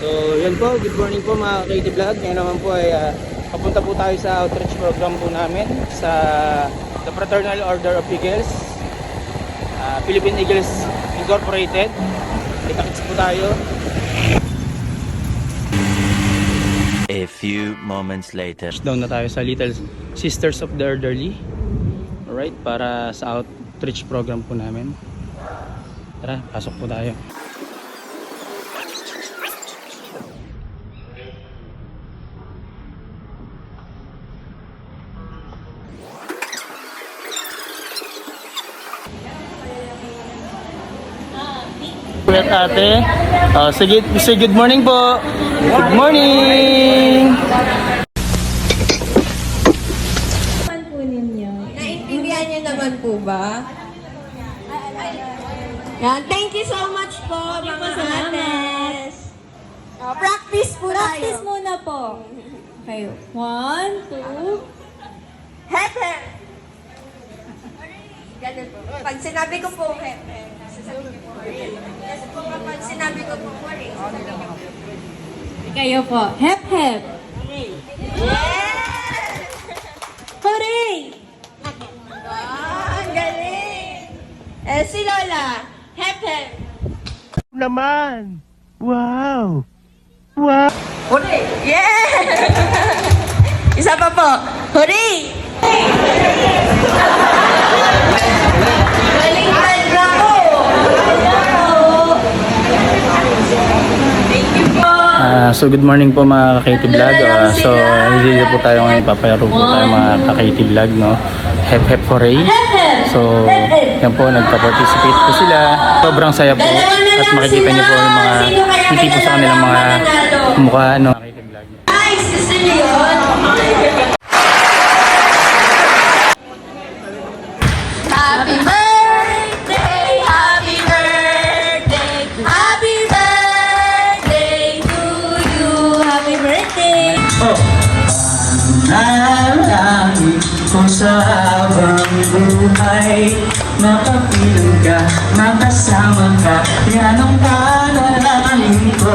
So, yan po. Good morning po mga KT Vlog. Ngayon naman po ay papunta po tayo sa outreach program po namin sa The Fraternal Order of Eagles, Philippine Eagles Incorporated. Kita-kits po tayo. A few moments later. Down na tayo sa Little Sisters of the Elderly. Alright, para sa outreach program po namin. Tara, pasok po tayo. Kuya at ate, say good morning po. Good morning. Naman po ninyo. Naiintindihan niyo naman po ba? Yan. Thank you so much po, mga ates. Practice po Practice tayo. muna po. Okay. 1, 2. Hepe! Ganun po. Pag sinabi ko po, hepe. Sasabihin niyo po, hooray. Kasi po kapag sinabi ko po, hooray. Kayo po. Hep, hep. Hooray! Ang galing! Si Lola, hepe. Naman! Wow! Hooray! Yeah! Isa pa po. Hooray! Baliktad na po! Thank you po! So good morning po mga ka-KT Vlog. So hindi po tayo ngayon, papayaro po tayo mga ka-KT Vlog, no? Hep hep hooray. So yan po, nagpa-participate po sila. Sobrang saya po at makikita niyo po yung mga hindi po sa kanilang mga mukha, no? KT Vlog. Guys, gusto niyo yun? Happy birthday! Happy birthday! Happy birthday to you! Happy birthday! Nalangin ko sa habang buhay, makapilang ka, makasama ka, yan ang panalangin ko.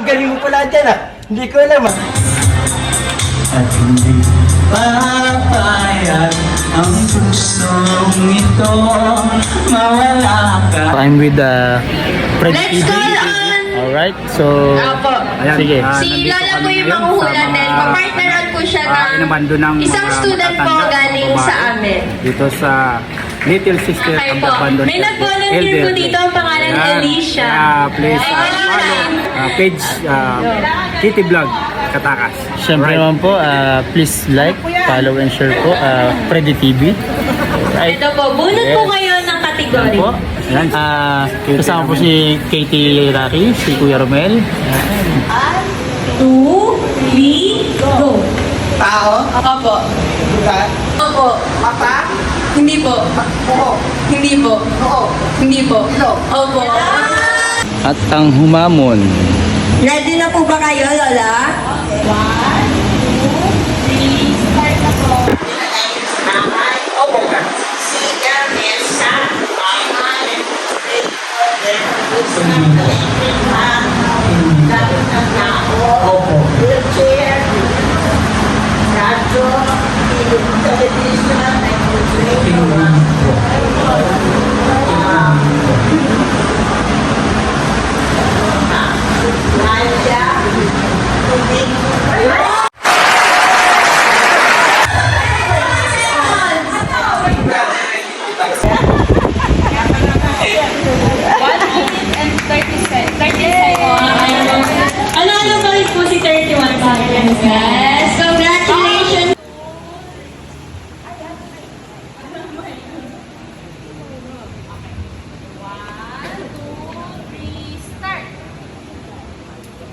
Galing mo pala dyan hindi ko alam At hindi papayag ang pusong ito, mawala ka. I'm with Fred Let's TV. call on! Alright, so Opo. sige. Si Lola po yung manghuhulan dahil papartneran po siya ng isang student po galing sa amin. Dito sa Little Sister Okay of po. the Abandoned May nag-volunteer po dito ang pangalan ni Alicia. Please follow page KT Vlog Katakas. Siyempre naman po, please like, follow and share po Freddy TV. Right. Ito po, bunot po kayo ng kategory. Po. Yan. Kasama po si Katie Raki, si Kuya Romel. 2, 3, go! Tao? Opo. Lugar? Opo. Mata? Hindi po. Oo. Hindi po. Oo. Hindi po. Opo. At ang humamon. Ready na po ba kayo, Lola? 1, 2, 3, start na po. Opo. Ano ba po si 31 seconds, guys? Congratulations!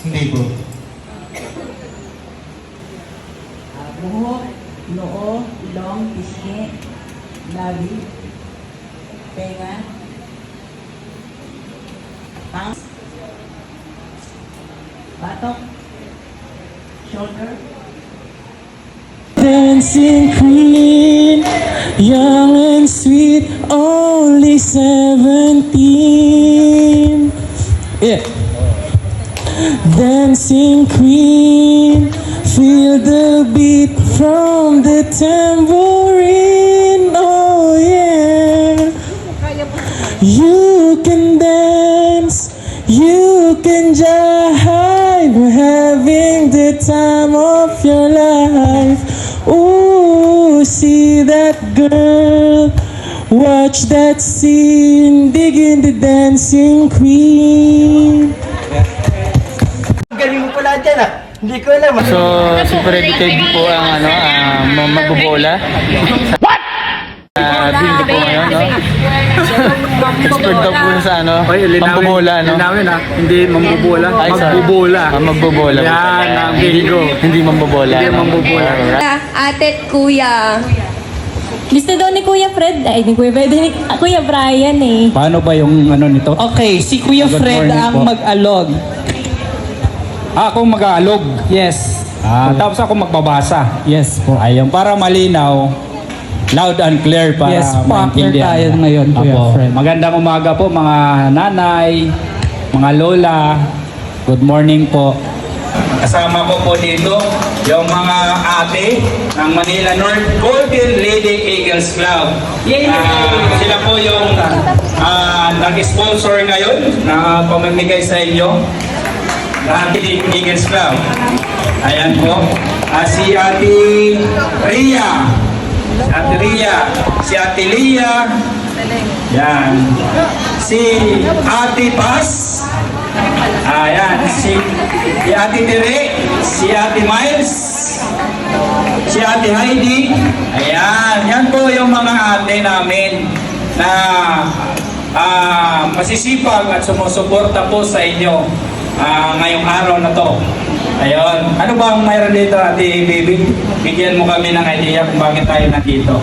Hindi po. Buhok, noo, ilong, pisngi, labi, tenga, pang, batok, shoulder. Dancing queen, young and sweet, only 17. Yeah. dancing queen. Feel the beat from the tambourine. Oh yeah. You can dance, you can jive, having the time of your life. Ooh, see that girl, watch that scene, digging the dancing queen. Galing mo pala dyan ah. Hindi ko alam. So, si Freddy Kevin po ang magbobola. What? Bingo po ngayon, no? Expert daw po sa pambobola, no? Linawin ha, hindi mambobola, Ay, sorry. magbobola. Magbobola. Yan, ang bingo. Hindi mambobola. Hindi mambobola. Ate at kuya. Gusto daw ni Kuya Fred, ay ni Kuya Fred, ni Kuya Brian eh. Paano ba yung nito? Okay, si Kuya Good Fred morning ang po. mag-alog. Ako mag-aalog. Yes. Tapos ako magbabasa. Yes po. Ayun, para malinaw, loud and clear para Yes, partner maintindihan. tayo ngayon, Kuya Apo. Fred. Magandang umaga po mga nanay, mga lola. Good morning po. Kasama ko po dito yung mga ate ng Manila North Golden Lady Eagles Club. Sila po yung nag-sponsor ngayon na pamamigay sa inyo ng Eagles Club. Ayan po. Si Ate Ria. Si Ate Ria. Si Ate Lia. Yan. Si Ate Paz. Ayan. Si Ate Tere. Si Ate Miles. Si Ate Heidi. Ayan. Yan po yung mga ate namin na masisipag at sumusuporta po sa inyo ngayong araw na to. Ayun. Ano ba ang mayroon dito, Ate Baby? Bigyan mo kami ng idea kung bakit tayo nandito.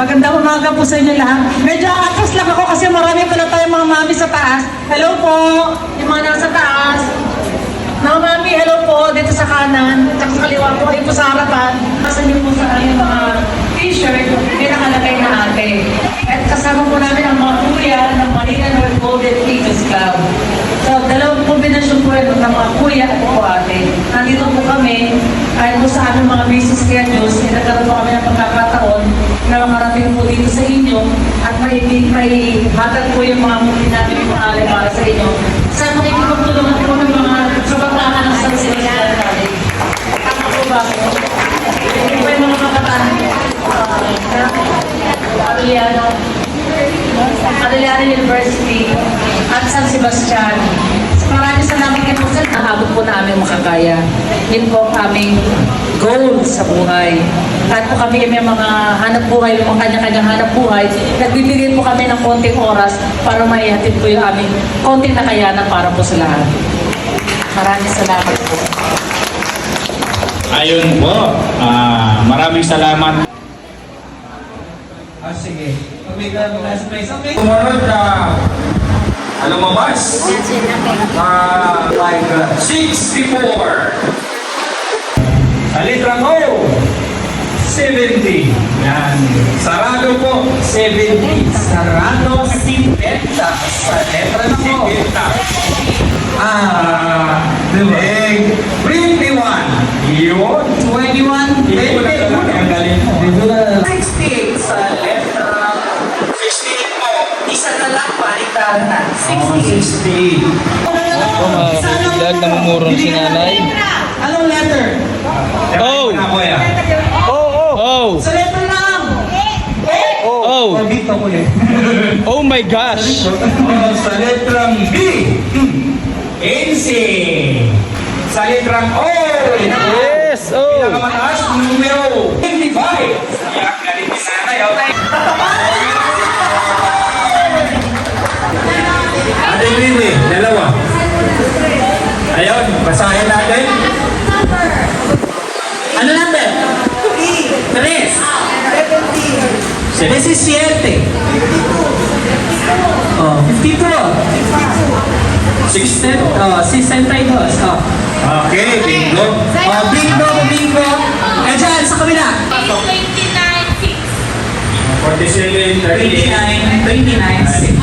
Magandang umaga po sa inyo lahat. Medyo atas lang ako kasi marami pala tayong mga mami sa taas. Hello po, yung mga nasa taas. Mga mami, hello po, dito sa kanan. At sa kaliwa po, kayo po sa harapan. Nasa niyo po sa kanyang mga t-shirt, may nakalagay na ate. At kasama po namin ang mga kuya ng Manila North Golden Eagles Club. So, dalawang kombinasyon po ito ng mga kuya at po ate. Nandito po kami, kahit po sa aming mga business schedules, nagkaroon po kami ng pagkakataon na makarating po dito sa inyo at may hatag po yung mga muli natin yung mga alay para sa inyo. Sa makikipagtulungan po ng mga kabataan ng San Sebastian natin. Tama po ba po? Ito po yung mga kabataan. Arellano University at San Sebastian. Maraming salamat kayo po sa nahabot po namin makakaya. Yun po ang aming goal sa buhay. Kahit po kami may mga hanap buhay, mga kanya-kanyang hanap buhay, nagbibigay po kami ng konting oras para maihatid po yung aming konting nakayanan para po sa lahat. Maraming salamat po. Ayun po. Maraming salamat. Sige. Pagbigan mo na sa place. Okay. Sumunod na lumabas. 64. Sa litrang O, 70. Yan. Sarado po, 70. Sarado 50 sa letra ng O. 21. Yun. 21. Hindi ko na talaga ang galing mo. 68 sa letra. 68 po. Isa na lang paligtaran na. 68. Vlog, namumurong si nanay. Anong letter? Oh! Na ko yan. Oh! Sa letra lang. Oh! Dito ko eh. Oh my gosh! Sa letrang B. 15. Sa letrang O. Yes! Oh! Pinakamataas, numero 25. Kaya galing ni nanay. Ate Lini, dalawa. Ayun, basahin natin. Ano number? 3. 17. Oh, 52. 62. Oh. Okay, bingo. Oh, bingo, bingo. Eh dyan, sa kabila. 47, 38. 29, 6.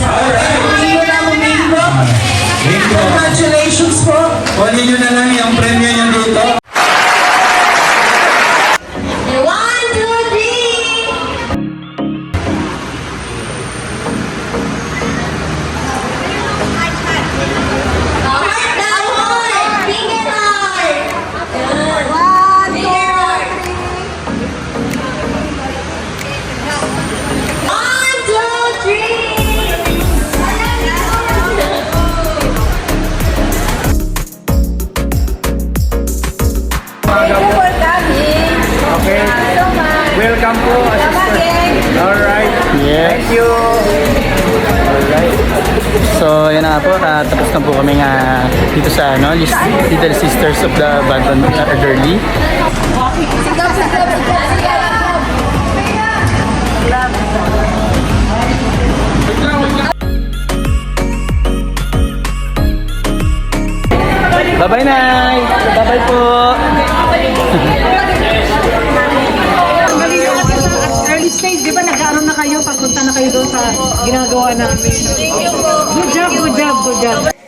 Alright. Bingo na mo, bingo. Bingo. Congratulations. Kunin nyo na lang yung premyo nyo dito. 1, 2, 3. Heart down, heart. Finger heart. Yan. Finger heart. 1, 2, 3. Okay. Welcome po, assistant. Alright. Yes. Thank you. Alright. So, yun na nga po. Tapos na po kami nga dito sa Little Sisters of the Abandoned Elderly. Bye-bye, Nay! Bye-bye po! Early stage, di ba nagkaroon na kayo, pagpunta na kayo doon sa ginagawa namin. Good job, good job, good job.